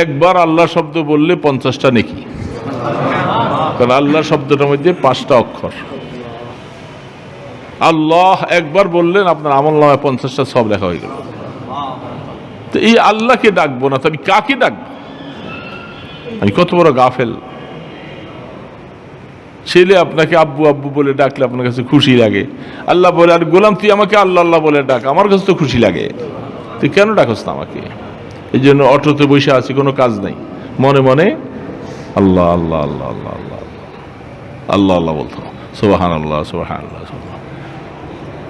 একবার আল্লাহ শব্দ বললে 50টা নেকি, কারণ আল্লাহ শব্দটার মধ্যে 5টা অক্ষর। আল্লাহ একবার বললেন, আপনার আমলনামায় 50টা সব লেখা হয়ে গেল। তো এই আল্লাহকে ডাকবো না তো আমি কাকে ডাকবো? আমি কত বড় গাফেল। ছেলে আপনাকে আব্বু আব্বু বলে ডাকলে আপনার কাছে খুশি লাগে, আল্লাহ বলে আর গোলাম তুই আমাকে আল্লাহ আল্লাহ বলে ডাক, আমার কাছে তো খুশি লাগে। তুই কেন ডাকস না আমাকে? এই জন্য অটোতে বসে আছি, কোনো কাজ নাই, মনে মনে আল্লাহ আল্লাহ আল্লাহ আল্লাহ আল্লাহ আল্লাহ আল্লাহ বলতো, সুবহানাল্লাহ সুবহানাল্লাহ।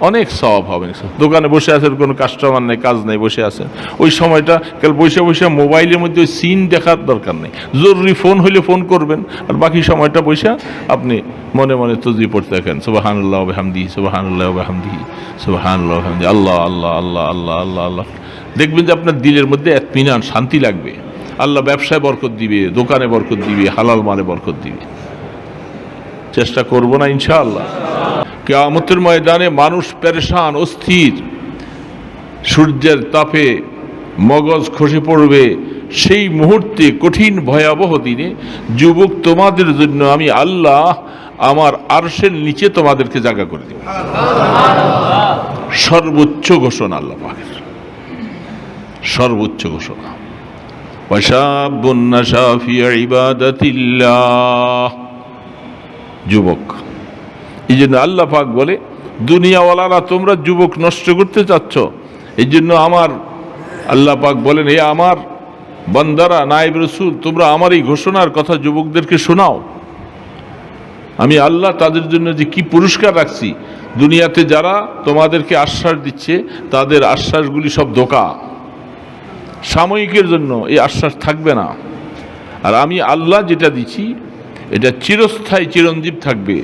অনেক সওয়াব হবে। দোকানে বসে আছেন, কোনো কাস্টমার নেই, কাজ নেই, বসে আছেন, ওই সময়টা কাল বসে বসে মোবাইলের মধ্যে ওই সিন দেখার দরকার নেই, জরুরি ফোন হইলে ফোন করবেন, আর বাকি সময়টা বসে আপনি মনে মনে তাসবিহ পড়তে থাকেন, সুবহানাল্লাহ ওয়া বিহামদিহি সুবহানাল্লাহ ওয়া বিহামদিহি সুবহানাল্লাহ ওয়া বিহামদিহি আল্লাহ আল্লাহ আল্লাহ আল্লাহ আল্লাহ আল্লাহ। দেখবেন যে আপনার দিলের মধ্যে ইতমিনান, শান্তি লাগবে। আল্লাহ ব্যবসায় বরকত দিবে, দোকানে বরকত দিবে, হালাল মালে বরকত দিবে। চেষ্টা করব না ইনশাআল্লাহ? কিয়ামতের ময়দানে মানুষ পেরেশান, অস্থির, সূর্যের তাপে মগজ খসে পড়বে। সেই মুহূর্তে, কঠিন ভয়াবহ দিনে, যুবক তোমাদের জন্য আমি আল্লাহ আমার আরশের নিচে তোমাদেরকে জায়গা করে দেব। সর্বোচ্চ ঘোষণা আল্লাহ পাকের, সর্বোচ্চ ঘোষণা। ওয়াশাবুন নাশা ফি ইবাদাতিল্লাহ, যুবক। এই জন্য আল্লাহ পাক বলে, দুনিয়াওয়ালারা তোমরা যুবক নষ্ট করতে চাচ্ছ, এই জন্য আমার আল্লাহ পাক বলেন, এ আমার বান্দারা, নায়েব রাসূল, তোমরা আমার এই ঘোষণার কথা যুবকদেরকে শোনাও। আমি আল্লাহ তাদের জন্য যে কি পুরস্কার রাখছি। দুনিয়াতে যারা তোমাদেরকে আশ্বাস দিচ্ছে, তাদের আশ্বাসগুলি সব ধোঁকা, সাময়িকের জন্য এই আশ্বাস থাকবে না। আর আমি আল্লাহ যেটা দিচ্ছি এটা চিরস্থায়ী, চিরঞ্জীব থাকবে।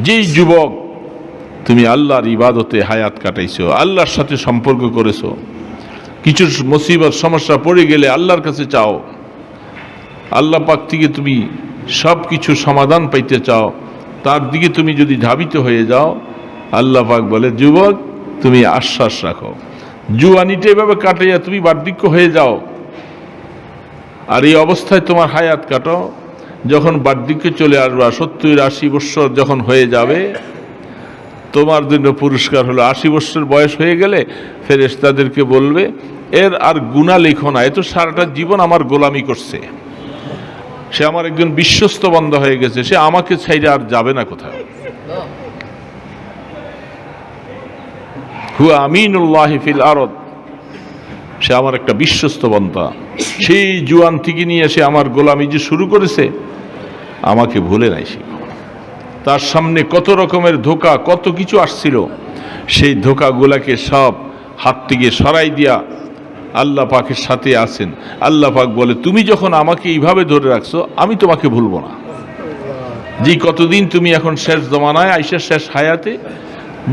যেই যুবক তুমি আল্লাহর ইবাদতে হায়াত কাটাইছো, আল্লাহর সাথে সম্পর্ক করেছো, কিছু মুসিবত সমস্যা পড়ে গেলে আল্লাহর কাছে চাও, আল্লাহ পাক থেকে তুমি সব কিছু সমাধান পাইতে চাও, তার দিকে তুমি যদি ধাবিত হয়ে যাও, আল্লাহ পাক বলে, যুবক তুমি আশ্বাস রাখো। জুয়ানিটা এভাবে কাটাইয়া তুমি বার্ধক্য হয়ে যাও, আর এই অবস্থায় তোমার হায়াত কাটো। যখন বার্ধক্যে চলে আসবা, 70-80 বৎসর যখন হয়ে যাবে, তোমার জন্য পুরস্কার হলো 80 বৎসর বয়স হয়ে গেলে ফেরেশতাদেরকে বলবে, এর আর গুনাহ লেখো না, এ তো সারাটা জীবন আমার গোলামি করছে, সে আমার একজন বিশ্বস্ত বান্দা হয়ে গেছে, সে আমাকে ছাইরে আর যাবে না কোথাও। হুয়া আমিনুল্লাহি ফিল আরদ, সে আমার একটা বিশ্বস্ত বান্দা। সেই জুয়ান থেকে নিয়ে সে আমার গোলামি যে শুরু করেছে, আমাকে ভুলে নাই সে। তার সামনে কত রকমের ধোঁকা, কত কিছু আসছিল, সেই ধোঁকাগুলাকে সব হাত থেকে সরাই দিয়া আল্লাহ পাকের সাথে আছেন। আল্লাহ পাক বলে, তুমি যখন আমাকে এইভাবে ধরে রাখছো, আমি তোমাকে ভুলবো না। যে কতদিন তুমি এখন শেষ জমানায় আইসা, শেষ হায়াতে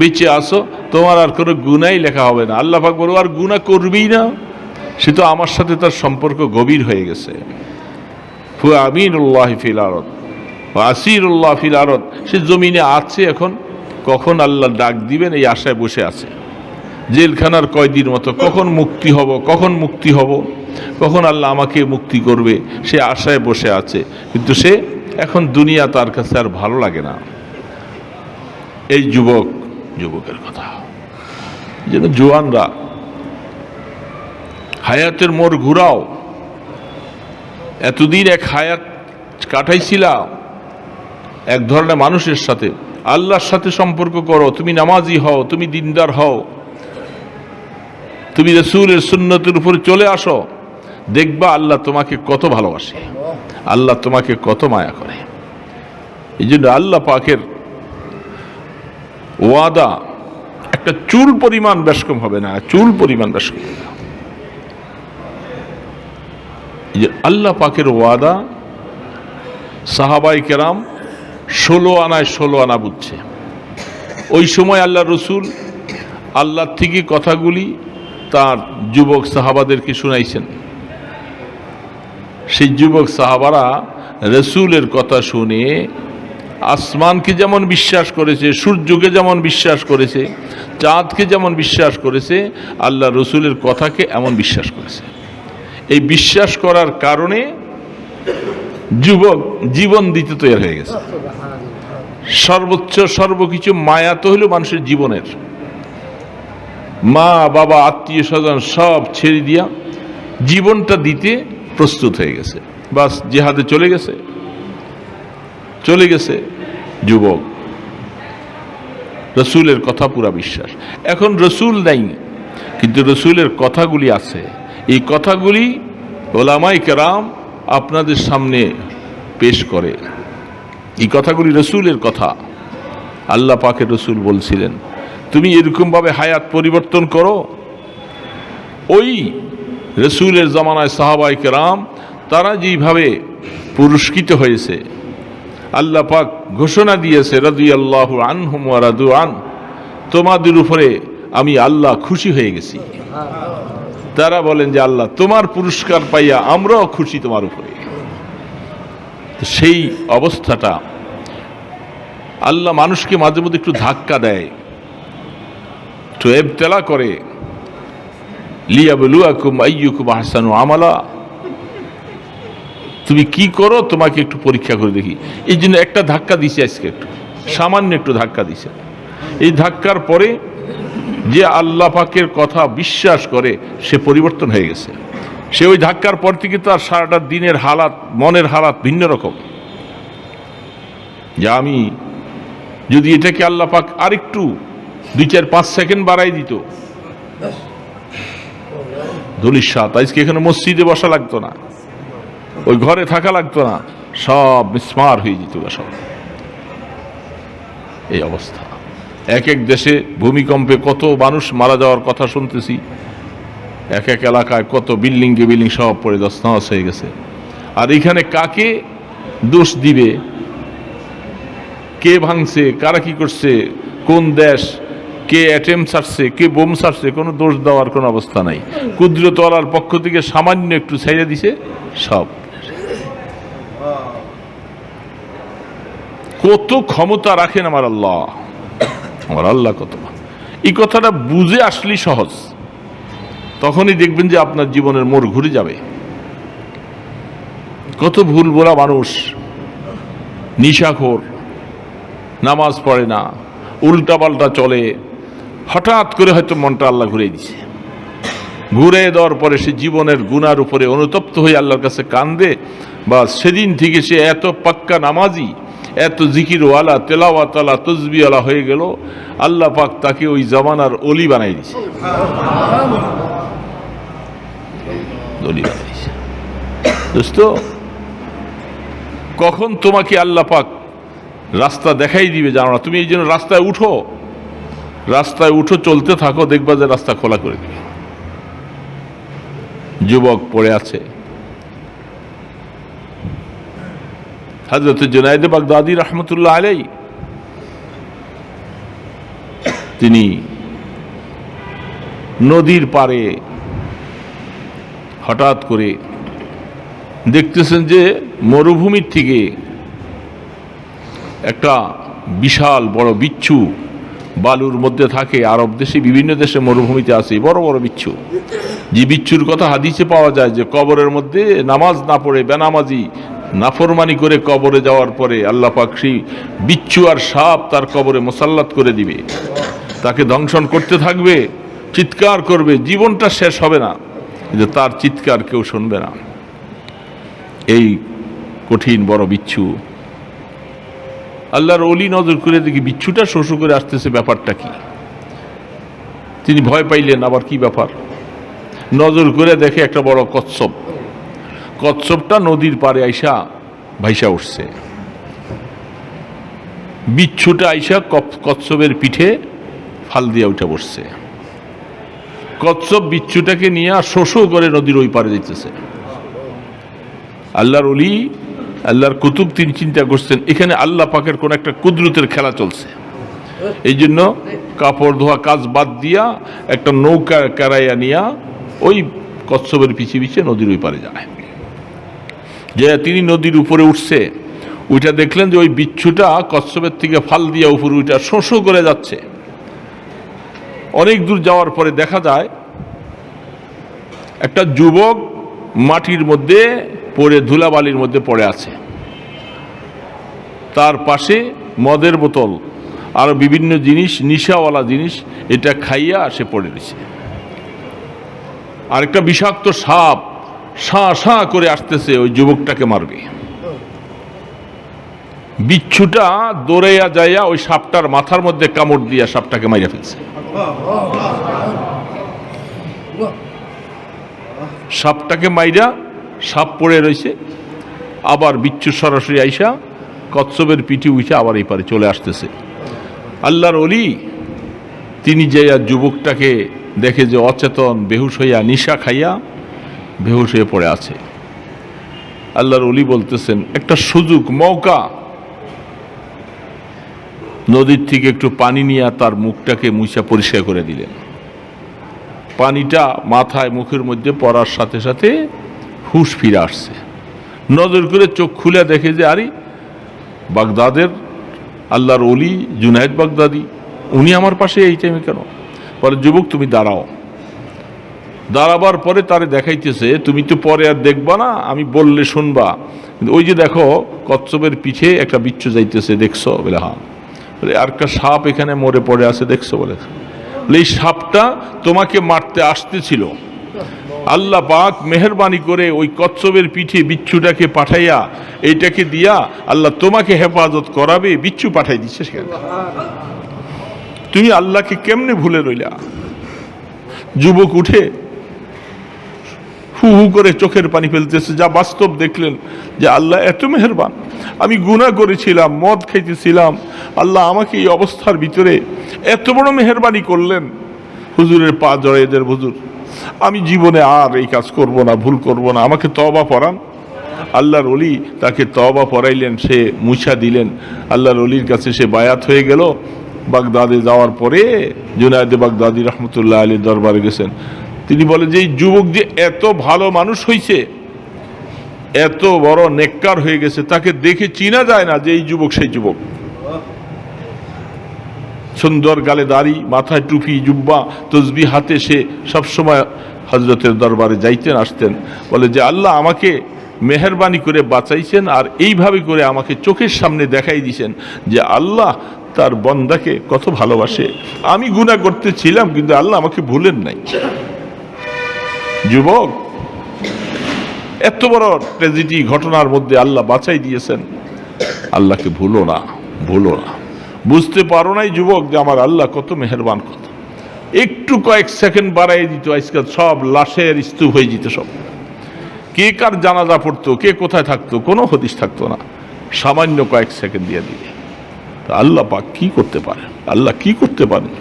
বেঁচে আসো, তোমার আর কোনো গুনাই লেখা হবে না। আল্লাহ পাক বলো, আর গুনাহ করবেই না, সে তো আমার সাথে তার সম্পর্ক গভীর হয়ে গেছে। হুয়া আমিনুল্লাহি ফিল আরদ ওয়া আসিরুল্লাহ ফিল আরদ, সে জমিনে আছে এখন, কখন আল্লাহ ডাক দিবেন এই আশায় বসে আছে। জেলখানার কয়েদির মতো, কখন মুক্তি হব, কখন মুক্তি হব, কখন আল্লাহ আমাকে মুক্তি করবে, সে আশায় বসে আছে। কিন্তু সে এখন দুনিয়া তার কাছে আর ভালো লাগে না। এই যুবকের কথা। যেন জোয়ানরা হায়াতের মোড় ঘুরাও। এতদিন এক হায়াত কাটাইছিলাম এক ধরনের মানুষের সাথে, আল্লাহর সাথে সম্পর্ক করো, তুমি নামাজি হও, তুমি দিনদার হও, তুমি রাসূলের সুন্নতের উপরে চলে আসো, দেখবা আল্লাহ তোমাকে কত ভালোবাসে, আল্লাহ তোমাকে কত মায়া করে। এই জন্য আল্লাহ পাকের ওয়াদা একটা চুল পরিমাণ বেশকম হবে না, চুল পরিমাণ বেশকম হবে না। আল্লাহ পাকের ওয়াদা সাহাবায়ে কেরাম 16 আনায় 16 আনা বুঝছে। ওই সময় আল্লাহ রসুল আল্লাহর থেকে কথাগুলি তার যুবক সাহাবাদেরকে শুনাইছেন। সেই যুবক সাহাবারা রসুলের কথা শুনে আসমানকে যেমন বিশ্বাস করেছে, সূর্যকে যেমন বিশ্বাস করেছে, চাঁদকে যেমন বিশ্বাস করেছে, আল্লাহ রসুলের কথাকে এমন বিশ্বাস করেছে। এই বিশ্বাস করার কারণে যুবক জীবন দিতে তৈরি হয়ে গেছে। সর্বোচ্চ সর্বকিছু মায়া তো হইল মানুষের জীবনের। মা বাবা আত্মীয় স্বজন সব ছেড়ে দিয়া জীবনটা দিতে প্রস্তুত হয়ে গেছে। বাস জিহাদে চলে গেছে যুবক। রসুলের কথা পুরা বিশ্বাস। এখন রসুল নাই, কিন্তু রসুলের কথাগুলি আছে। এই কথাগুলি ওলামায়ে কেরাম আপনাদের সামনে পেশ করে। এই কথাগুলি রসুলের কথা। আল্লাহ পাকের রসুল বলছিলেন, তুমি এরকমভাবে হায়াত পরিবর্তন করো। ওই রসুলের জামানায় সাহাবায়ে কেরাম তারা যেইভাবে পুরস্কৃত হয়েছে, আল্লাহ পাক ঘোষণা দিয়েছে, রাদিয়াল্লাহু আনহুম ওয়া রাদু আন, তোমাদের উপরে আমি আল্লাহ খুশি হয়ে গেছি। তারা বলেন যে আল্লাহ তোমার পুরস্কার পাইয়া আমরাও খুশি তোমার উপরে। সেই অবস্থাটা আল্লাহ মানুষকে মাঝে মধ্যে একটু ধাক্কা দেয়, একটু ইবতিলা করে, লিয়াবলুয়াকুম আইয়ুকুম আহসানু আমালা, তুমি কি করো তোমাকে একটু পরীক্ষা করে দেখি। এই জন্য একটা ধাক্কা দিছে, আজকে একটু সামান্য একটু ধাক্কা দিছে। এই ধাক্কার পরে যে আল্লাহ পাকের কথা বিশ্বাস করে সে পরিবর্তন হয়ে গেছে। সে ওই ধাক্কার পর থেকে তার সারাটা দিনের হালাত, মনের হালাত ভিন্ন রকম। যা আমি যদি এটাকে আল্লাহ পাক আরেকটু 2-4-5 সেকেন্ড বাড়াই দিত, ধুলিস্বাত আজকে এখানে মসজিদে বসা লাগতো না, ওই ঘরে থাকা লাগতো না, সব মিসমার হয়ে যেত সব। এই অবস্থা। এক এক দেশে ভূমিকম্পে কত মানুষ মারা যাওয়ার কথা শুনতেছি। এক এক এলাকায় কত বিল্ডিংকে বিল্ডিং সব পড়ে দস্তনাস হয়ে গেছে। আর এখানে কাকে দোষ দিবে, কে ভাঙছে, কারা কি করছে, কোন দেশ, কে অ্যাটেম্প ছাড়ছে, কে বোম ছাড়ছে, কোনো দোষ দেওয়ার কোনো অবস্থা নাই। কুদরতওয়ালার পক্ষ থেকে সামান্য একটু ছাইড়া দিছে সব। কত ক্ষমতা রাখেন আমার আল্লাহ, আমার আল্লাহ কত। এই কথাটা বুঝে আসলেই সহজ, তখনই দেখবেন যে আপনার জীবনের মোড় ঘুরে যাবে। কত ভুল বলা মানুষ, নিশাখোর, নামাজ পড়ে না, উল্টা পাল্টা চলে, হঠাৎ করে হয়তো মনটা আল্লাহ ঘুরে দিছে। ঘুরে দেওয়ার পরে সে জীবনের গুনার উপরে অনুতপ্ত হয়ে আল্লাহর কাছে কান্দে। বা সেদিন থেকে সে এত পাক্কা নামাজি, এত জিকিরওয়ালা, তেলাওয়াতওয়ালা, তসবিহওয়ালা হয়ে গেল, আল্লাহ পাক তাকে ওই জামানার অলি বানাই দিছে। দোস্ত, কখন তোমাকে আল্লাহ পাক রাস্তা দেখাই দিবে জানো না। তুমি এই জন্য রাস্তায় উঠো, চলতে থাকো, দেখবা যে রাস্তা খোলা করে দিবে। যুবক পড়ে আছে, হযরত জুনায়েদ বাগদাদী রহমতুল্লাহ আলাইহি, তিনি নদীর পাড়ে হঠাৎ করে দেখতেছেন যে মরুভূমির থেকে একটা বিশাল বড় বিচ্ছু বালুর মধ্যে থাকে। আরব দেশে, বিভিন্ন দেশে মরুভূমিতে আছে বড় বড় বিচ্ছু। যে বিচ্ছুর কথা হাদিসে পাওয়া যায় যে কবরের মধ্যে নামাজ না পড়ে, বেনামাজি, নাফরমানি করে কবরে যাওয়ার পরে আল্লাহ পাক সেই বিচ্ছু আর সাপ তার কবরে মুসাল্লাত করে দিবে, তাকে দংশন করতে থাকবে, চিৎকার করবে, জীবনটা শেষ হবে না, যে তার চিৎকার কেউ শুনবে না। এই কঠিন বড় বিচ্ছু। আল্লাহর ওলি নজর করে দেখি বিচ্ছুটা শোষো করে আসতেছে, ব্যাপারটা কি? তিনি ভয় পাইলেন, আবার কি ব্যাপার? নজর করে দেখে একটা বড় কচ্ছপ। কচ্ছপটা নদীর পাড়ে আইসা ভাইসা উঠছে। বিচ্ছুটা আইসা কচ্ছপের পিঠে ফাল দিয়া উঠে বসছে। কচ্ছপ বিচ্ছুটাকে নিয়ে শোষো করে নদীর ওই পারে যেতেছে। আল্লাহর ওলি, আল্লাহর কুতুব তিনি চিন্তা করছেন এখানে আল্লাহ পাকের কোন একটা কুদরতের খেলা চলছে। এই জন্য কাপড় ধোয়া কাজ বাদ দিয়া একটা নৌকা কারাইয়া নিয়া ওই কচ্ছপের পিছিয়ে পিছিয়ে নদীর ওই পারে যায়। যে তিনি নদীর উপরে উঠছে, ওইটা দেখলেন যে ওই বিচ্ছুটা কচ্ছপের থেকে ফাল দিয়ে উপর ওইটা শোঁ করে যাচ্ছে। অনেক দূর যাওয়ার পরে দেখা যায় একটা যুবক মাটির মধ্যে পড়ে, ধুলাবালির মধ্যে পড়ে আছে। তার পাশে মদের বোতল আর বিভিন্ন জিনিস, নিশাওয়ালা জিনিস, এটা খাইয়া সে পড়ে রয়েছে। আর একটা বিষাক্ত সাপ শাঁ শাঁ করে আসতেছে, ওই যুবকটাকে মারবে। বিচ্ছুটা দৌড়াইয়া যাইয়া ওই সাপটার মাথার মধ্যে কামড় দিয়া সাপটাকে মাইরা ফেলছে। সাপটাকে মাইরা সাপ পড়ে রয়েছে। আবার বিচ্ছু সরাসরি আইসা কচ্ছপের পিঠে উঠে আবার এই পারে চলে আসতেছে। আল্লাহর ওলি তিনি যাইয়া যুবকটাকে দেখে যে অচেতন, বেহুশ হইয়া, নিশা খাইয়া বেহুশ হয়ে পড়ে আছে। আল্লাহর ওলি বলতেছেন একটা সুযোগ, মৌকা, নদীর থেকে একটু পানি নিয়ে তার মুখটাকে মুছা পরিষ্কার করে দিলেন। পানিটা মাথায় মুখের মধ্যে পড়ার সাথে সাথে হুঁশ ফিরে আসছে। নজর করে চোখ খুলে দেখে যে আরে বাগদাদের আল্লাহর ওলি জুনায়েদ বাগদাদি, উনি আমার পাশে এই টাইমে কেন? বলে যুবক তুমি দাঁড়াও। দাঁড়াবার পরে তারে দেখাইতেছে তুমি তো পরে আর দেখবা না, আমি বললে শুনবা, কিন্তু ওই যে দেখো কচ্ছপের পিঠে একটা বিচ্ছু যাইতেছে, দেখছো? বলে হ্যাঁ। বলে আর একটা সাপ এখানে মরে পড়ে আছে, দেখছো? বলে এই সাপটা তোমাকে মারতে আসতেছিল, আল্লাহ পাক মেহেরবানি করে ওই কচ্ছপের পিঠে বিচ্ছুটাকে পাঠাইয়া এইটাকে দিয়া আল্লাহ তোমাকে হেফাজত করাবে, বিচ্ছু পাঠাই দিচ্ছে সেখানে। তুমি আল্লাহকে কেমনে ভুলে রইলা? যুবক উঠে হু হু করে চোখের পানি ফেলতেছে, যা বাস্তব দেখলেন যে আল্লাহ এত মেহেরবান। আমি গুনাহ করেছিলাম, মদ খাইতেছিলাম, আল্লাহ আমাকে এই অবস্থার ভিতরে এত বড় মেহেরবানি করলেন। হুজুরের পা জড়াইয়ে দেন, হুজুর আমি জীবনে আর এই কাজ করব না, ভুল করব না, আমাকে তওবা পড়ান। আল্লাহর ওলি তাকে তওবা পড়াইলেন, সে মুছা দিলেন। আল্লাহর ওলির কাছে সে বায়াত হয়ে গেল। বাগদাদে যাওয়ার পরে জুনায়েদ বাগদাদি রহমতুল্লাহ আলীর দরবারে গেছেন। তিনি বলেন যে এই যুবক যে এত ভালো মানুষ হয়েছে, এত বড় নেককার হয়ে গেছে, তাকে দেখে চিনা যায় না যে এই যুবক সেই যুবক। সুন্দর গালে দাড়ি, মাথায় টুপি, জুব্বা, তসবি হাতে সে সবসময় হজরতের দরবারে যাইতেন আসতেন। বলে যে আল্লাহ আমাকে মেহেরবানি করে বাঁচাইছেন, আর এইভাবে করে আমাকে চোখের সামনে দেখাই দিয়েছেন যে আল্লাহ তার বন্দাকে কত ভালোবাসে। আমি গুনাহ করতেছিলাম কিন্তু আল্লাহ আমাকে ভুলেন নাই। যুবক, এত বড় ট্র্যাজেডি ঘটনার মধ্যে আল্লাহ বাঁচাই দিয়েছেন, আল্লাহকে ভুলো না, ভুলো না। বুঝতে পারো নাই যুবক যে আমার আল্লাহ কত মেহেরবান, কত। একটু কয়েক সেকেন্ড বাড়াই দিত, আজকাল সব লাশের স্তূপ হয়ে যেত। সব কে কার জানাজা পড়তো, কে কোথায় থাকতো, কোনো হদিস থাকতো না, সামান্য কয়েক সেকেন্ড দিয়ে দিলে। আল্লাহ পাক কি করতে পারে, আল্লাহ কি করতে পারেন।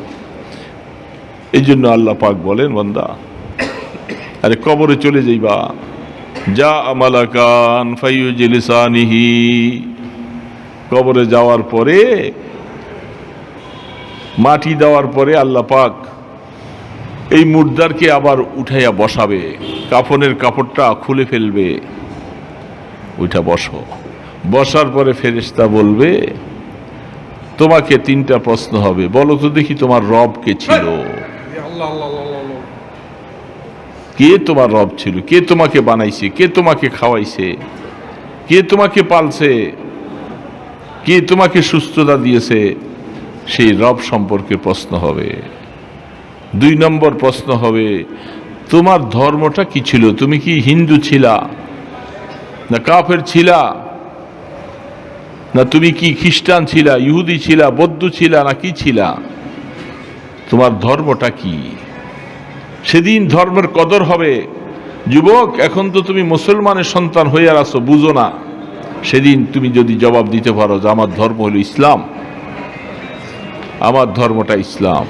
এই জন্য আল্লাহ পাক বলেন বান্দা আরে কবরে চলে যাইবা, যা আমালাকান ফাইয়ুজলিসানিহি, কবরে যাওয়ার পরে মাটি দেওয়ার পরে আল্লাহ পাক এই মুর্দারকে আবার উঠাইয়া বসাবে, কাফনের কাপড়টা খুলে ফেলবে, ওইটা বসো। বসার পরে ফেরেশতা বলবে তোমাকে তিনটা প্রশ্ন হবে, বলো তো দেখি তোমার রব কে ছিল? কে তোমার রব ছিল? কে তোমাকে বানাইছে? কে তোমাকে খাওয়াইছে? কে তোমাকে পালছে? কে তোমাকে সুস্থতা দিয়েছে? সেই রব সম্পর্কে প্রশ্ন হবে। 2 নম্বর প্রশ্ন হবে তোমার ধর্মটা কি ছিল? তুমি কি হিন্দু ছিলা, না কাফের ছিলা, না তুমি কি খ্রিস্টান ছিলা, ইহুদি ছিলা, বৌদ্ধ ছিলা, না কি ছিলা? তোমার ধর্মটা কি? সেদিন ধর্মের কদর হবে। যুবক, এখন তো তুমি মুসলমানের সন্তান হয়ে আসো, বুঝো না। সেদিন তুমি যদি জবাব দিতে পারো যে আমার ধর্ম হলো ইসলাম, আমার ধর্মটা ইসলাম,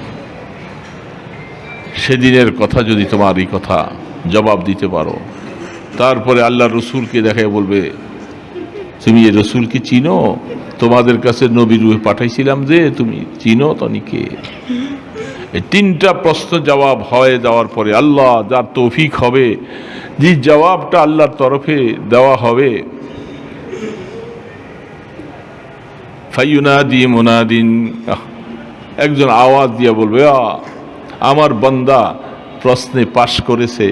সেদিনের কথা যদি তোমার এই কথা জবাব দিতে পারো, তারপরে আল্লাহ রসুলকে দেখায় বলবে তুমি এই রসুলকে চিনো? তোমাদের কাছে নবী রূহে পাঠাইছিলাম যে, তুমি চিনো তনিকে? এই 3টা প্রশ্ন জবাব হয়ে যাওয়ার পরে আল্লাহ যার তৌফিক হবে, যে জবাবটা আল্লাহর তরফে দেওয়া হবে, ফায়ুনাদি মুনাদিন, একজন আওয়াজ দিয়ে বলবে, আমার বান্দা প্রশ্নে পাশ করেছে,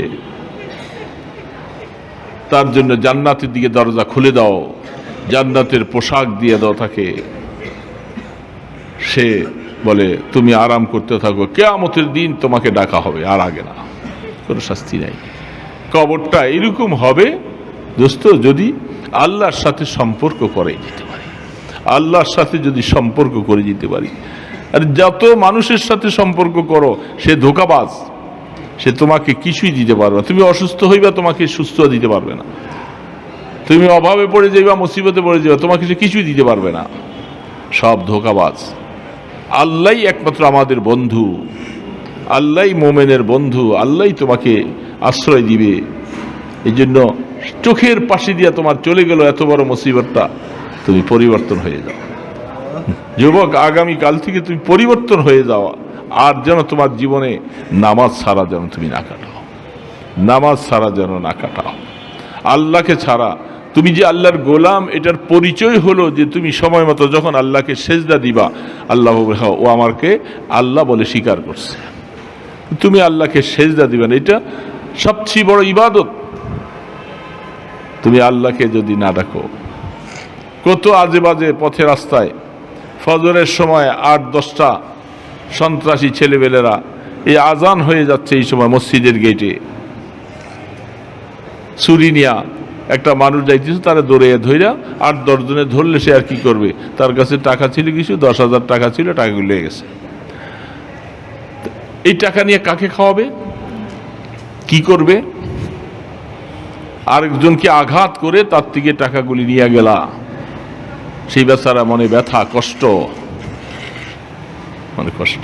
তার জন্য জান্নাতের দিকে দরজা খুলে দাও, জান্নাতের পোশাক দিয়ে দাও তাকে। সে বলে তুমি আরাম করতে থাকো, কিয়ামতের দিন তোমাকে ডাকা হবে, আর আগে না, কোনো শাস্তি নাই। কবরটা এরকম হবে দোস্ত, যদি আল্লাহর সাথে সম্পর্ক করে যেতে পারি, আল্লাহর সাথে যদি সম্পর্ক করে যেতে পারি। আর যত মানুষের সাথে সম্পর্ক করো সে ধোঁকাবাজ, সে তোমাকে কিছুই দিতে পারবে না। তুমি অসুস্থ হইবা, তোমাকে সুস্থ দিতে পারবে না। তুমি অভাবে পড়ে যাইবা, মুসিবতে পড়ে যাইবা, তোমাকে সে কিছুই দিতে পারবে না। সব ধোঁকাবাজ। আল্লাহই একমাত্র আমাদের বন্ধু, আল্লাহই মোমেনের বন্ধু, আল্লাহই তোমাকে আশ্রয় দিবে। এই জন্য চোখের পাশে দিয়া তোমার চলে গেল এত বড় মুসিবতটা, তুমি পরিবর্তন হয়ে যাও যুবক। আগামী কাল থেকে তুমি পরিবর্তন হয়ে যাওয়া, আর যেন তোমার জীবনে নামাজ ছাড়া যেন তুমি না কাটাও, নামাজ ছাড়া যেন না কাটাও। আল্লাহকে ছাড়া তুমি যে আল্লাহর গোলাম, এটার পরিচয় হলো যে তুমি সময় মতো যখন আল্লাহকে সেজদা দিবা, আল্লাহ ও আমাকে আল্লাহ বলে স্বীকার করছে। তুমি আল্লাহকে সেজদা দিবেন, এটা সবচেয়ে বড় ইবাদত। তুমি আল্লাহকে যদি না ডাকো, কত আজে বাজে পথে রাস্তায় ফজরের সময় 8-10টা সন্ত্রাসী ছেলেবেলেরা এই আজান হয়ে যাচ্ছে, এই সময় মসজিদের গেটে ছুরি নিয়া একটা মানুষ যাইতেছে, তারা দৌড়ে ধইরা 8-10 জনে ধরলে সে আর কি করবে? তার কাছে টাকা ছিল কিছু, 10,000 টাকা ছিল, টাকাগুলো লেগে গেছে। এই টাকা নিয়ে কাকে খাওয়াবে, কি করবে? আরেকজনকে আঘাত করে তার থেকে টাকাগুলি নিয়ে গেলা, সেই বেচারা মনে ব্যথা, কষ্ট, মানে কষ্ট।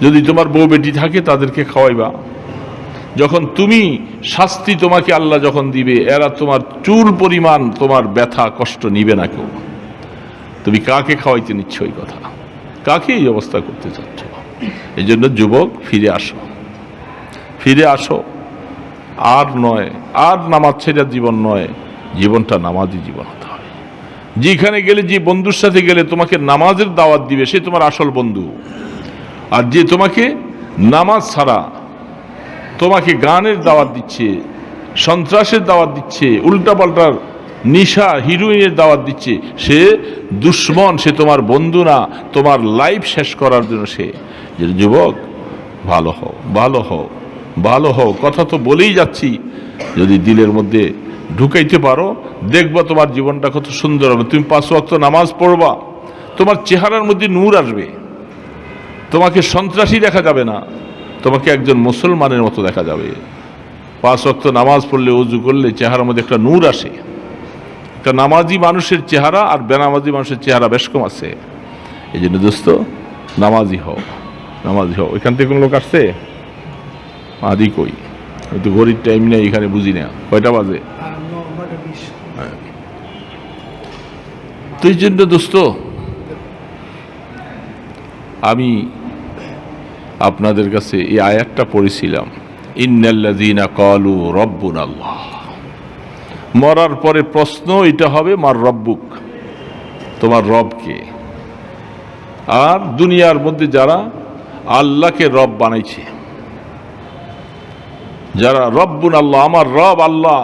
যদি তোমার বউ বেটি থাকে তাদেরকে খাওয়াইবা, যখন তুমি শাস্তি তোমাকে আল্লাহ যখন দিবে, এরা তোমার চুল পরিমাণ তোমার ব্যথা কষ্ট নিবে না কেউ। তুমি কাকে খাওয়াইতে নিচ্ছ এই কথা, কাকে এই অবস্থা করতে চাচ্ছ? এই জন্য যুবক ফিরে আসো, ফিরে আসো। আর নয়, আর নামাজ ছেড়ে জীবন নয়, জীবনটা নামাজি জীবন হতে হবে। যেখানে গেলে, যে বন্ধুর সাথে গেলে তোমাকে নামাজের দাওয়াত দিবে, সে তোমার আসল বন্ধু। আর যে তোমাকে নামাজ ছাড়া তোমাকে গানের দাওয়াত দিচ্ছে, সন্ত্রাসের দাওয়াত দিচ্ছে, উল্টাপাল্টার নিশা হিরোইনের দাওয়াত দিচ্ছে, সে দুশ্মন, সে তোমার বন্ধু না, তোমার লাইফ শেষ করার জন্য সে। যে যুবক ভালো হও, ভালো হও, ভালো হও, কথা তো বলেই যাচ্ছি। যদি দিলের মধ্যে ঢুকাইতে পারো, দেখবা তোমার জীবনটা কত সুন্দর হবে। তুমি 5 ওয়াক্ত নামাজ পড়বা, তোমার চেহারার মধ্যে নূর আসবে, তোমাকে সন্ত্রাসী দেখা যাবে না, তোমাকে একজন মুসলমানের মতো দেখা যাবে। 5 ওয়াক্ত নামাজ পড়লে, ওযু করলে চেহারার মধ্যে একটা নূর আসে। একটা নামাজি মানুষের চেহারা আর বেনামাজি মানুষের চেহারা বেশ কম আছে। এই জন্য দোস্ত নামাজি হও, নামাজি হও। এখান থেকে কোনো লোক আসছে? আদি কই, হয়তো ঘড়ির টাইম নেই এখানে, বুঝি না কয়টা বাজে। তো এই জন্য দোস্ত আমি আপনাদের কাছে এই আয়াতটা পড়েছিলাম, ইন্নাল্লাযীনা ক্বালু রাব্বুনাল্লাহ। মরার পরে প্রশ্ন এটা হবে, মার রব্বুক, তোমার রব কে? আর দুনিয়ার মধ্যে যারা আল্লাহকে রব বানাইছে, যারা রব্বুনাল্লাহ, আমার রব আল্লাহ,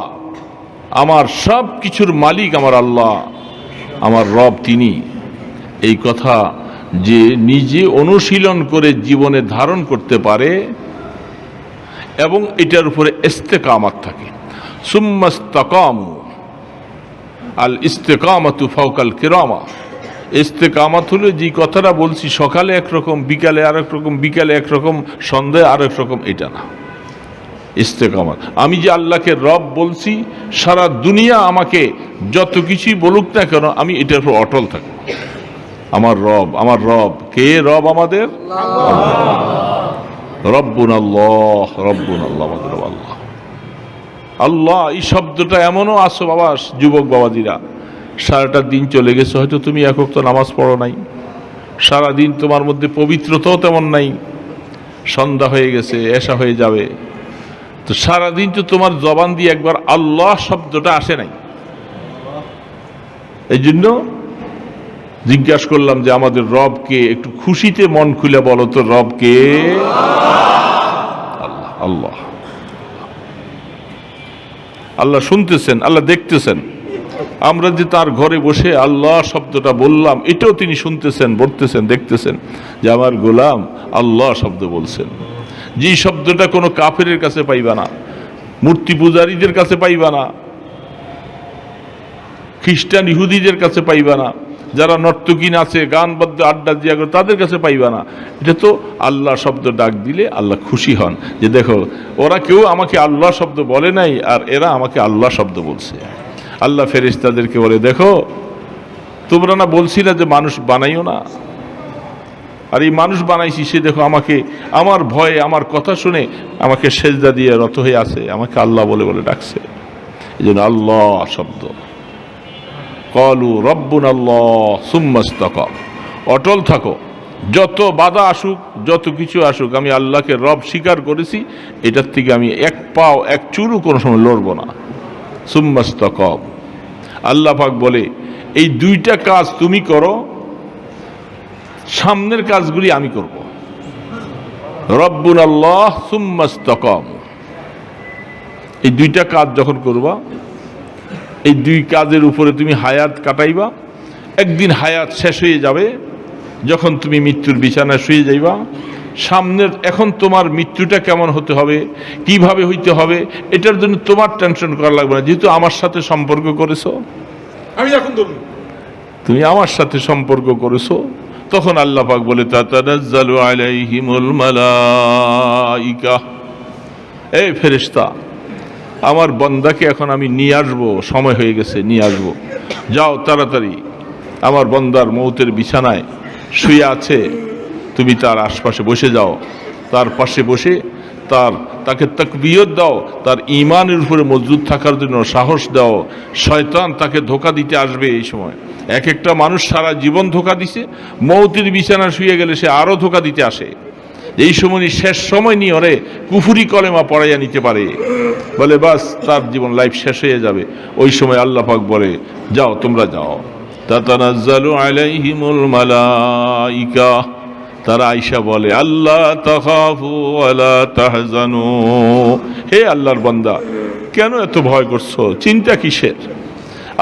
আমার সব কিছুর মালিক আমার আল্লাহ, আমার রব তিনি, এই কথা যে নিজে অনুশীলন করে জীবনে ধারণ করতে পারে এবং এটার উপরে ইস্তেকামত থাকে। সুম্মাস্তাকামু, আল ইস্তেকামাতু ফাওকাল কিরামা। ইস্তেকামত হলো যে কথাটা বলছি সকালে একরকম, বিকালে আরেক রকম, বিকালে একরকম, সন্ধ্যায় আরেক রকম, এটা না ইস্তেকামত। আমি যে আল্লাহকে রব বলছি, সারা দুনিয়া আমাকে যত কিছুই বলুক না কেন, আমি এটার উপর অটল থাকবো। আমার রব, আমার রব কে? রব আমাদের রব্বুনাল্লাহ, রব্বুনাল্লাহ, আমাদের রব আল্লাহ। আল্লাহ এই শব্দটা এমনও আসো বাবা, যুবক বাবাজিরা, সারাটা দিন চলে গেছে, হয়তো তুমি এক ওয়াক্ত নামাজ পড়ো নাই, সারাদিন তোমার মধ্যে পবিত্রতাও তেমন নাই, সন্ধ্যা হয়ে গেছে, এশা হয়ে যাবে, তো সারাদিন তো তোমার জবান দিয়ে একবার আল্লাহ শব্দটা আসে নাই। এই জন্য জিজ্ঞাসা করলাম যে আমাদের রবকে, একটু খুশিতে মন খুলে বলো তো রবকে। আল্লাহ আল্লাহ আল্লাহ শুনতেছেন, আল্লাহ দেখতেছেন। আমরা যে তার ঘরে বসে আল্লাহ শব্দটা বললাম, এটাও তিনি শুনতেছেন, বলতেছেন, দেখতেছেন যে আমার গোলাম আল্লাহ শব্দ বলছেন। যে শব্দটা কোনো কাফেরের কাছে পাইবা না, মূর্তি পূজারীদের কাছে পাইবা না, খ্রিস্টান ইহুদিদের কাছে পাইবা না, যারা নর্তকী নাচে, গান বাদ্য আড্ডা দিয়া করে তাদের কাছে পাইবা না। এটা তো আল্লাহ শব্দ ডাক দিলে আল্লাহ খুশি হন যে দেখো ওরা কেউ আমাকে আল্লাহ শব্দ বলে নাই, আর এরা আমাকে আল্লাহ শব্দ বলছে। আল্লাহ ফেরেশতাদেরকে বলে দেখো তোমরা না বলছিলে যে মানুষ বানাইও না, আর এই মানুষ বানাইছি, সে দেখো আমাকে আমার ভয়ে আমার কথা শুনে আমাকে সেজদা দিয়ে রত হয়ে আছে, আমাকে আল্লাহ বলে বলে ডাকছে। এই জন্য আল্লাহ শব্দ, ক্বালু রাব্বুনাল্লাহ সুম্মা ইসতাকাম, অটল থাকো, যত বাধা আসুক, যত কিছু আসুক, আমি আল্লাহকে রব স্বীকার করেছি, এটার থেকে আমি এক পাও এক চুরু কোনো সময় লড়ব না। সুম্মা ইসতাকাম, আল্লাহ পাক বলে এই দুইটা কাজ তুমি করো, সামনের কাজগুলি আমি করব। রাব্বুনাল্লাহ সুম্মা ইসতাকাম, এই দুইটা কাজ যখন করবা, এই দুই কাজের উপরে তুমি হায়াত কাটাইবা। একদিন হায়াত শেষ হয়ে যাবে, যখন তুমি মৃত্যুর বিছানায় শুয়ে যাইবা। সামনের এখন তোমার মৃত্যুটা কেমন হতে হবে, কিভাবে হইতে হবে, এটার জন্য তোমার টেনশন করা লাগবে না, যেহেতু আমার সাথে সম্পর্ক করেছো। আমি এখন তুমি আমার সাথে সম্পর্ক করেছো, তখন আল্লাহ পাক বলে তাতানাজ্জালু আলাইহিমুল মালাইকা, এই ফেরেশতা আমার বান্দাকে এখন আমি নিয়ে আসবো, সময় হয়ে গেছে, নিয়ে আসবো, যাও তাড়াতাড়ি। আমার বান্দার মৌতের বিছানায় শুয়ে আছে, তুমি তার আশপাশে বসে যাও, তার পাশে বসে তাকে তাকবীয়ত দাও, তার ঈমানের উপরে মজবুত থাকার জন্য সাহস দাও। শয়তান তাকে ধোঁকা দিতে আসবে এই সময়। এক একটা মানুষ সারা জীবন ধোঁকা দিছে, মৌতের বিছানা শুয়ে গেলে সে আরো ধোঁকা দিতে আসে। এই সময় শেষ সময় নিয়ে ওরে কুফরি কলেমা পড়াইয়া নিতে পারে, বলে বাস তার জীবন লাইফ শেষ হয়ে যাবে। ওই সময় আল্লাহ পাক বলে যাও তোমরা যাও, তাতানাজ্জালু আলাইহিমুল মালাইকা, তারা আয়েশা বলে আল্লাহ তাখাফু ওয়ালা তাহজানু, হে আল্লাহর বান্দা কেন এত ভয় করছো, চিন্তা কিসের?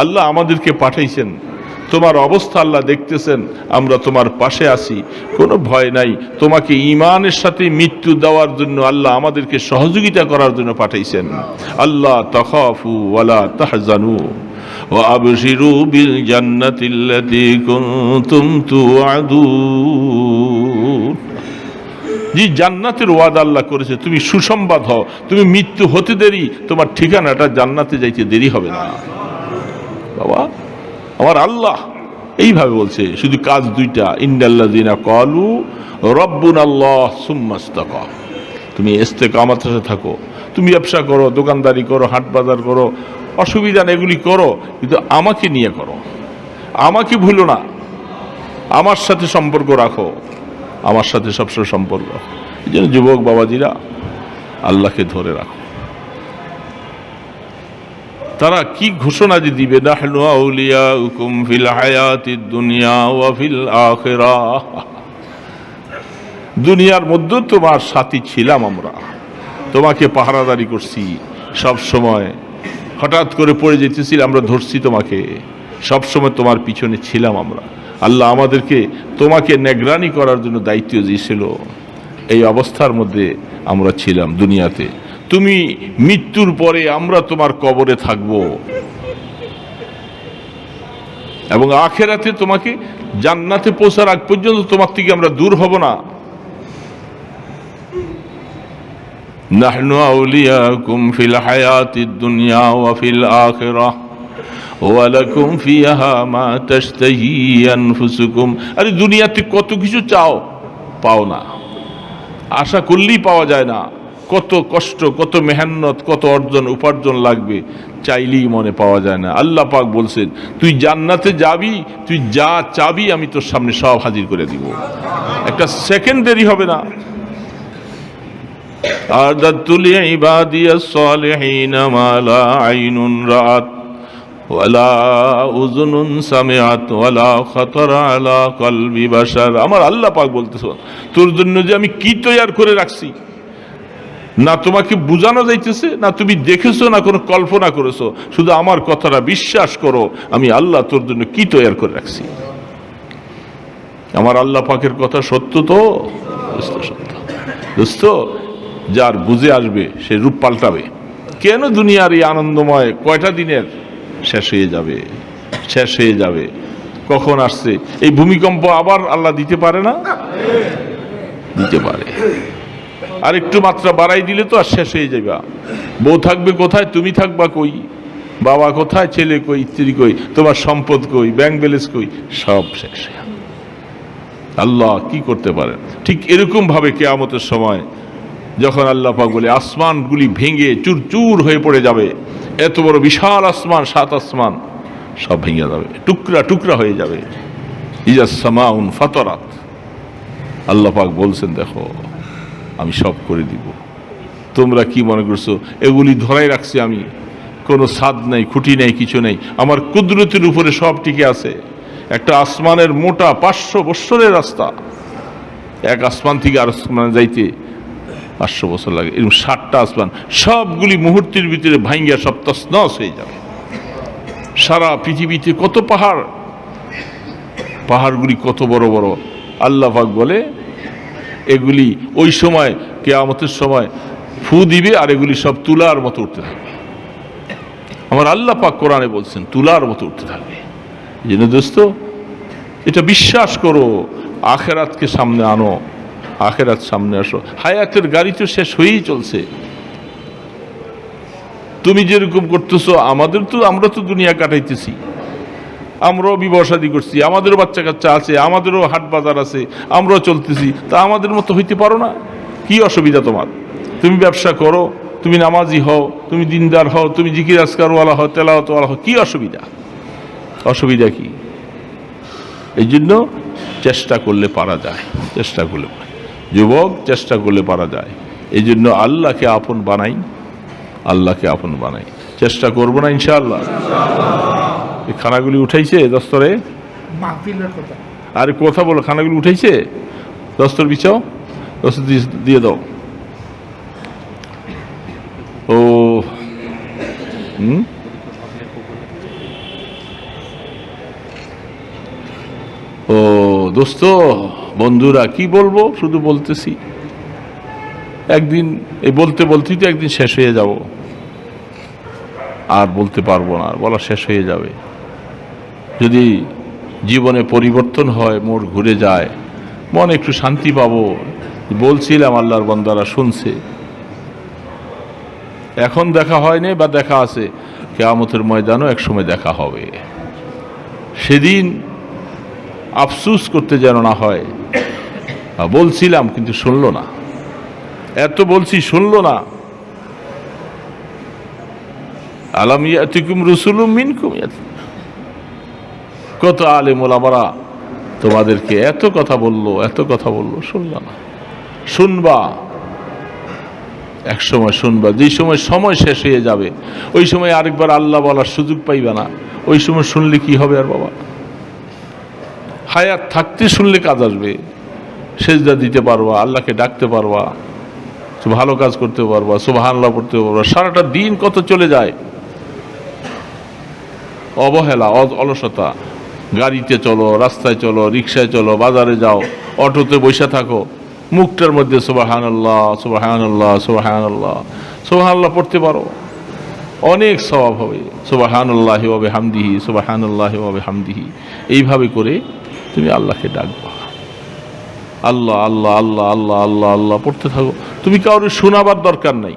আল্লাহ আমাদেরকে পাঠাইছেন, তোমার অবস্থা আল্লাহ দেখতেছেন, আমরা তোমার পাশে আছি, কোনো ভয় নাই। তোমাকে ঈমানের সাথে মৃত্যু দেওয়ার জন্য আল্লাহ আমাদেরকে সহযোগিতা করার জন্য পাঠাইছেন। আল্লাহ তাখাফু ওয়ালা তাহজানু ওয়া আবশিরু বিল জান্নাতিল্লাতী কুনতুম তুআদুন, যে জান্নাতের ওয়াদা আল্লাহ করেছে, তুমি সুসংবাদ হও, তুমি মৃত্যু হতে দেরি, তোমার ঠিকানাটা জান্নাতে যাইতে দেরি হবে না। বাবা আমার আল্লাহ এইভাবে বলছে, শুধু কাজ দুইটা, ইন্নাল্লাযীনা ক্বালু রাব্বুনাল্লাহ সুম্মা ইসতাকাম, তুমি ইস্তেকামতের সাথে থাকো, তুমি ব্যবসা করো, দোকানদারি করো, হাট বাজার করো, অসুবিধা নেই, এগুলি করো, কিন্তু আমাকে নিয়ে করো, আমাকে ভুলো না, আমার সাথে সম্পর্ক রাখো, আমার সাথে সবসময় সম্পর্ক। এই জন্য যুবক বাবাজিরা আল্লাহকে ধরে রাখো। তারা কি ঘোষণা যে দিবে, নাহনু আউলিয়াউকুম ফিল হায়াতিদ দুনিয়া ওয়া ফিল আখিরাহ, দুনিয়ার মধ্যে তোমার সাথী ছিলাম আমরা, তোমাকে পাহারাদারি করছি সব সময়, হঠাৎ করে পড়ে যেতেছিল আমরা ধরছি তোমাকে, সব সময় তোমার পিছনে ছিলাম আমরা। আল্লাহ আমাদেরকে তোমাকে নিগরানি করার জন্য দায়িত্ব দিয়েছিল, এই অবস্থার মধ্যে আমরা ছিলাম দুনিয়াতে। তুমি মৃত্যুর পরে আমরা তোমার কবরে থাকব, এবং আখিরাতে তোমাকে জান্নাতে পৌঁছার আগ পর্যন্ত তোমার থেকে আমরা দূর হব না। নাহনু আউলিয়াকুম ফিল হায়াতিদ দুনিয়া ওয়া ফিল আখিরাহ ওয়া লাকুম ফিহা মা তাশতাহি আনফুসুকুম। আরে দুনিয়াতে কত কিছু চাও, পাও না, আশা করলেই পাওয়া যায় না, কত কষ্ট, কত মেহনত, কত অর্জন উপার্জন লাগবে, চাইলেই মনে পাওয়া যায় না। আল্লাহ পাক বলছেন তুই জান্নাতে যাবি, তুই যা চাবি আমি তোর সামনে সব হাজির করে দিব, একটা সেকেন্ড দেরি হবে না। আদাতুল ইবাদিয়াস সালিহিন মা লা আইনুন রাআত ওয়ালা উযুনুন সামিআত ওয়ালা খাতারা আলা কলবি বাশার। আমার আল্লাহ পাক বলতেছে, তোর জন্য যে আমি কি তৈয়ার করে রাখছি, না তোমাকে বোঝানো যাইতেছে, না তুমি দেখেছো, না কোনো কল্পনা করেছো। শুধু আমার কথাটা বিশ্বাস করো, আমি আল্লাহ তোর জন্য কি তৈয়ার করে রাখছি। আমার আল্লাহ পাকের কথা সত্য তো? সত্য দোস্ত। যার বুঝে আসবে সে রূপ পাল্টাবে। কেন দুনিয়ার এই আনন্দময় কয়টা দিনের, শেষ হয়ে যাবে, শেষ হয়ে যাবে। কখন আসছে এই ভূমিকম্প আবার আল্লাহ দিতে পারে না? দিতে পারে। আর একটু মাত্রা বাড়াই দিলে তো আর শেষ হয়ে যাবে। বউ থাকবে কোথায়, তুমি থাকবা কই, বাবা কোথায়, ছেলে কই, স্ত্রী কই, তোমার সম্পদ কই, ব্যাংক ব্যালেন্স কই, সব শেষ। আল্লাহ কি করতে পারেন? ঠিক এরকম ভাবে কিয়ামতের সময় যখন আল্লাহ পাক বলে আসমানগুলি ভেঙে চুরচুর হয়ে পড়ে যাবে, এত বড় বিশাল আসমান, 7 আসমান সব ভেঙে যাবে, টুকরা টুকরা হয়ে যাবে। ইজাস সামাউন ফাতারাত। আল্লাহ পাক বলছেন, দেখো আমি সব করে দিব। তোমরা কি মনে করছো এগুলি ধরাই রাখছি আমি? কোনো ছাদ নেই, খুঁটি নেই, কিছু নেই। আমার কুদরতের উপরে সব টিকে আছে। একটা আসমানের মোটা 500 বৎসরের রাস্তা, এক আসমান থেকে আর আসমানে যাইতে 500 বছর লাগে। এরকম 60টা আসমান, সবগুলি মুহূর্তের ভিতরে ভাঙ্গিয়া সব তছনছ হয়ে যাবে। সারা পৃথিবীতে কত পাহাড়, পাহাড়গুলি কত বড় বড়। আল্লাহ পাক বলে এগুলি ওই সময় কিয়ামতের সময় ফু দিবে আর এগুলি সব তুলার মতো উঠতে থাকবে। আমার আল্লাহ পাক কোরআনে বলছেন তুলার মতো উঠতে থাকবে। এই জন্য দোস্ত, এটা বিশ্বাস করো, আখেরাতকে সামনে আনো, আখেরাত সামনে আসো। হায়াতের গাড়ি তো শেষ হয়েই চলছে। তুমি যেরকম করতেছো, আমরা তো দুনিয়া কাটাইতেছি, আমরাও বিবাহ শাদী করছি, আমাদেরও বাচ্চা কাচ্চা আছে, আমাদেরও হাট বাজার আছে, আমরাও চলতেছি। তা আমাদের মতো হইতে পারো না? কি অসুবিধা তোমার? তুমি ব্যবসা করো, তুমি নামাজি হও, তুমি দিনদার হও, তুমি জিকির আজকারওয়ালা হও, তেলাওয়াতওয়ালা হও, কি অসুবিধা? অসুবিধা কি? এই জন্য চেষ্টা করলে পারা যায়, চেষ্টা করলে যুবক, চেষ্টা করলে পারা যায়। এই জন্য আল্লাহকে আপন বানাই, আল্লাহকে আপন বানাই। চেষ্টা করবো না ইনশাআল্লাহ? এই খানাগুলি উঠাইছে দস্তরে? আরে কথা বলো, খানাগুলি উঠাইছে? দস্তর বিছাও, দস্তর দিয়ে দাও। ও ও দোস্ত, বন্ধুরা, কি বলবো, শুধু বলতেছি। একদিন এই বলতে বলতেই তো একদিন শেষ হয়ে যাব, আর বলতে পারবো না, বলা শেষ হয়ে যাবে। যদি জীবনে পরিবর্তন হয়, মোড় ঘুরে যায়, মনে একটু শান্তি পাবো। বলছিলাম আল্লাহর বান্দারা শুনছে। এখন দেখা হয়নি বা দেখা আছে, কিয়ামতের ময়দানও একসময় দেখা হবে। সেদিন আফসুস করতে যেন না হয়। বলছিলাম কিন্তু শুনলো না, এত বলছি শুনলো না। আলাম ইয়াতিকুম রাসূলুম মিনকুম, কত আলেম ওলামারা তোমাদেরকে এত কথা বললো, এত কথা বললো, শুনলো না। শুনবা, এক সময় শুনবা। যেই সময় সময় শেষ হয়ে যাবে, ওই সময় আরেকবার আল্লাহ বলার সুযোগ পাইবে না। ওই সময় শুনলে কি হবে আর বাবা? হায়াত থাকতে শুনলে কাজ আসবে। সেজদা দিতে পারবা, আল্লাহকে ডাকতে পারবা, ভালো কাজ করতে পারবা, সুবহানাল্লাহ পড়তে পারবা। সারাটা দিন কত চলে যায় অবহেলা, অলসতা। গাড়িতে চলো, রাস্তায় চলো, রিক্সায় চলো, বাজারে যাও, অটোতে বসে থাকো, মুখটার মধ্যে সুবহানাল্লাহ সুবহানাল্লাহ সুবহানাল্লাহ সুবহানাল্লাহ পড়তে পারো, অনেক সওয়াব হবে। সুবহানাল্লাহি ওয়া বিহামদিহি সুবহানাল্লাহি ওয়া বিহামদিহি। এইভাবে করে তুমি আল্লাহকে ডাকবা। আল্লাহ আল্লাহ আল্লাহ আল্লাহ আল্লাহ আল্লাহ পড়তে থাকো। তুমি কাউকে শোনাবার দরকার নাই।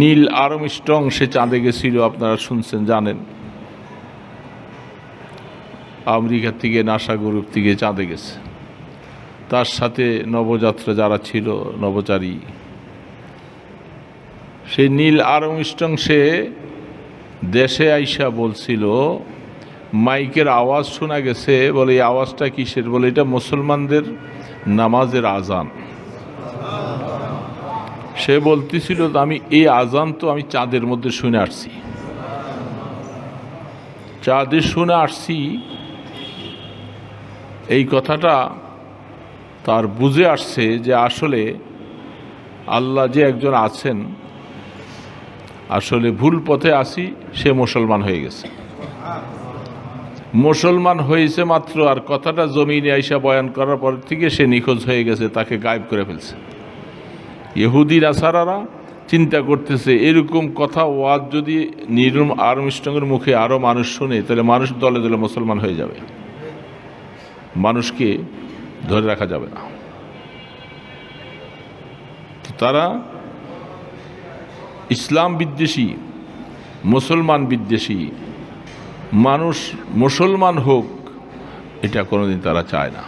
নীল আর্মস্ট্রং সে চাঁদে গেছিল, আপনারা শুনছেন, জানেন। আমেরিকা থেকে, নাসা গ্রুপ থেকে চাঁদে গেছে। তার সাথে নবযাত্রা যারা ছিল, নবচারী, সেই নীল আর্মস্ট্রং সে দেশে আইসা বলছিল, মাইকের আওয়াজ শোনা গেছে, বলে এই আওয়াজটা কিসের? বলে এটা মুসলমানদের নামাজের আজান। সে বলতেছিল আমি এই আজান তো আমি চাঁদের মধ্যে শুনে আসছি। যাদের শুনে আসছি এই কথাটা তার বুঝে আসছে যে আসলে আল্লাহ যে একজন আছেন, আসলে ভুল পথে আসি, সে মুসলমান হয়ে গেছে। মুসলমান হয়েছে মাত্র, আর কথাটা জমিনে আইসা বয়ান করার পর থেকে সে নিখোঁজ হয়ে গেছে, তাকে গায়েব করে ফেলছে। ইহুদি নাসারারা চিন্তা করতেছে এরকম কথা ওয়াজ যদি নীল আর্মস্ট্রংয়ের মুখে আরও মানুষ শুনে, তাহলে মানুষ দলে দলে মুসলমান হয়ে যাবে, মানুষকে ধরে রাখা যাবে না। তারা ইসলাম বিদ্বেষী, মুসলমান বিদ্বেষী, মানুষ মুসলমান হোক এটা কোনোদিন তারা চায় না।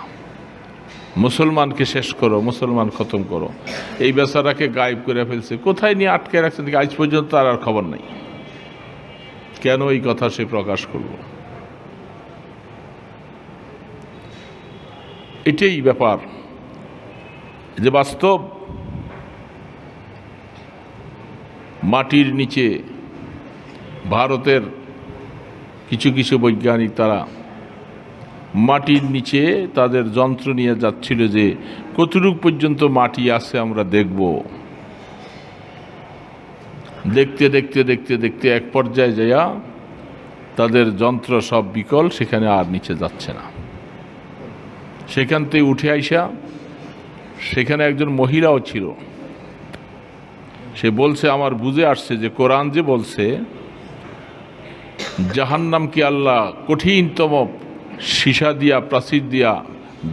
মুসলমানকে শেষ করো, মুসলমান খতম করো। এই বেচারাকে গায়েব করে ফেলছে, কোথায় নিয়ে আটকে রাখছে আজ পর্যন্ত তার আর খবর নেই। কেন এই কথা সে প্রকাশ করল? এটাই ব্যাপার যে বাস্তব মাটির নিচে ভারতের কিছু কিছু বৈজ্ঞানিক তারা মাটির নিচে তাদের যন্ত্র নিয়ে যাচ্ছিল যে কতটুকু পর্যন্ত মাটি আছে আমরা দেখব। দেখতে দেখতে দেখতে দেখতে এক পর্যায়ে যাইয়া তাদের যন্ত্র সব বিকল, সেখানে আর নিচে যাচ্ছে না। সেখান থেকে উঠে আইসা সেখানে একজন মহিলাও ছিল, সে বলছে আমার বুঝে আসছে যে কোরআন যে বলছে জাহান্নামকে আল্লাহ কঠিনতম সীসা দিয়া প্রাচীর দিয়া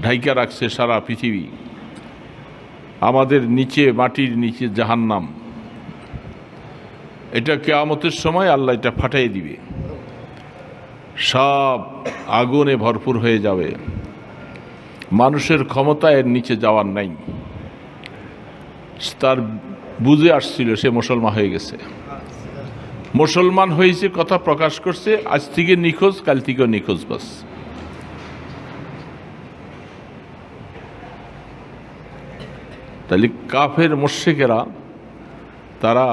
ঢাইকা রাখছে সারা পৃথিবী, আমাদের নিচে মাটির নিচে জাহান্নাম, এটা কিয়ামতের সময় আল্লাহ এটা ফাটাই দিবে, সব আগুনে ভরপুর হয়ে যাবে, মানুষের ক্ষমতা এর নিচে যাওয়ার নাই। তার বুঝে আসছিল, সে মুসলমান হয়ে গেছে, মুসলমান হয়েছে, কথা প্রকাশ করছে, আজ থেকে নিখোঁজ, কাল থেকেও নিখোঁজ। বাস তাহলে কাফের মুশরিকেরা তারা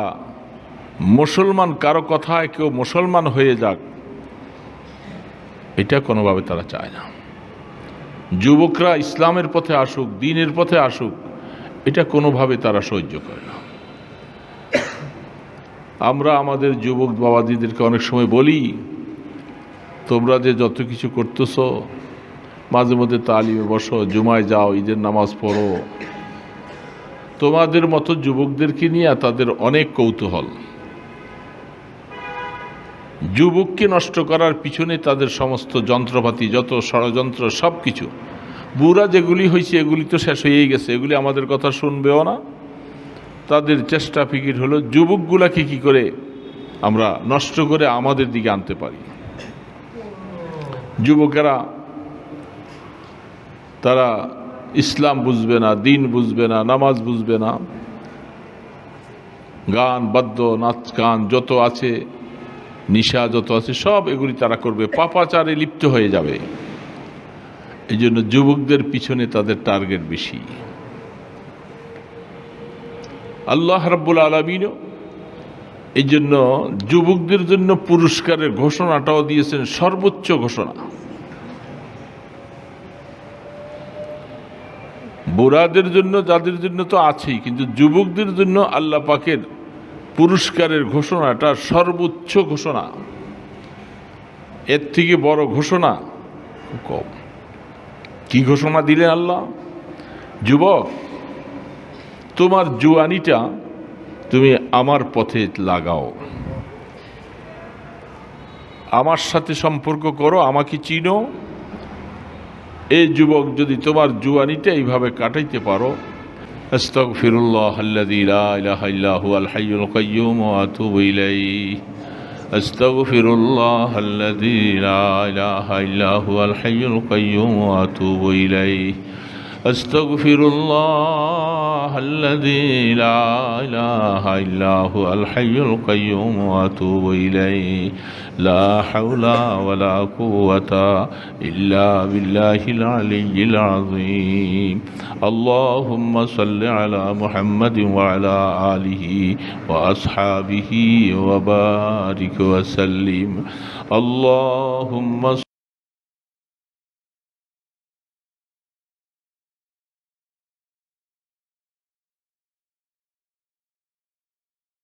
মুসলমান, কারো কথায় কেউ মুসলমান হয়ে যাক এটা কোনোভাবে তারা চায় না। যুবকরা ইসলামের পথে আসুক, দ্বীনের পথে আসুক, এটা কোনোভাবে তারা সহ্য করে না। আমরা আমাদের যুবক বাবাজিদেরকে অনেক সময় বলি, তোমরা যে যত কিছু করতেছ, মাঝে মধ্যে তালিমে বসো, জুমায় যাও, ঈদের নামাজ পড়ো, তোমাদের মতো যুবকদেরকে নিয়ে তাদের অনেক কৌতূহল। যুবককে নষ্ট করার পিছনে তাদের সমস্ত যন্ত্রপাতি, যত ষড়যন্ত্র, সব কিছু। বুড়া যেগুলি হয়েছে এগুলি তো শেষ হয়েই গেছে, এগুলি আমাদের কথা শুনবেও না। তাদের চেষ্টা ফিকির হলো যুবকগুলাকে কি করে আমরা নষ্ট করে আমাদের দিকে আনতে পারি। যুবকেরা তারা ইসলাম বুঝবে না, দ্বীন বুঝবে না, নামাজ বুঝবে না, গান বাদ্য নাচ গান যত আছে, নিশা যত আছে, সব এগুলি তারা করবে, পাপাচারে লিপ্ত হয়ে যাবে। এই জন্য যুবকদের পিছনে তাদের টার্গেট বেশি। আল্লাহ রাব্বুল আলামিনও এই জন্য যুবকদের জন্য পুরস্কারের ঘোষণাটাও দিয়েছেন, সর্বোচ্চ ঘোষণা। বুড়াদের জন্য, যাদের জন্য তো আছেই, কিন্তু যুবকদের জন্য আল্লাহ পাকের পুরস্কারের ঘোষণাটা সর্বোচ্চ ঘোষণা। এর থেকে বড় ঘোষণা কম। কি ঘোষণা দিলেন আল্লাহ? যুবক, তোমার জুয়ানিটা তুমি আমার পথে লাগাও, আমার সাথে সম্পর্ক করো, আমাকে চিনো। এই যুবক যদি তোমার জুয়ানিটা এইভাবে কাটাইতে পারো, আস্তাগফিরুল্লাহ আল্লাযী লা ইলাহা ইল্লা হুয়াল হাইয়ুল কাইয়্যুম ওয়া আতুবু ইলাইহি, আস্তাগফিরুল্লাহ আল্লাযী লা ইলাহা ইল্লা হুয়াল হাইয়ুল কাইয়্যুম ওয়া আতুবু ইলাইহি, أستغفر الله الذي لا إله إلا هو الحي القيوم وأتوب إليه لا حول ولا قوة إلا بالله العلي العظيم اللهم صل على محمد وعلى آله وأصحابه وبارك وسلم اللهم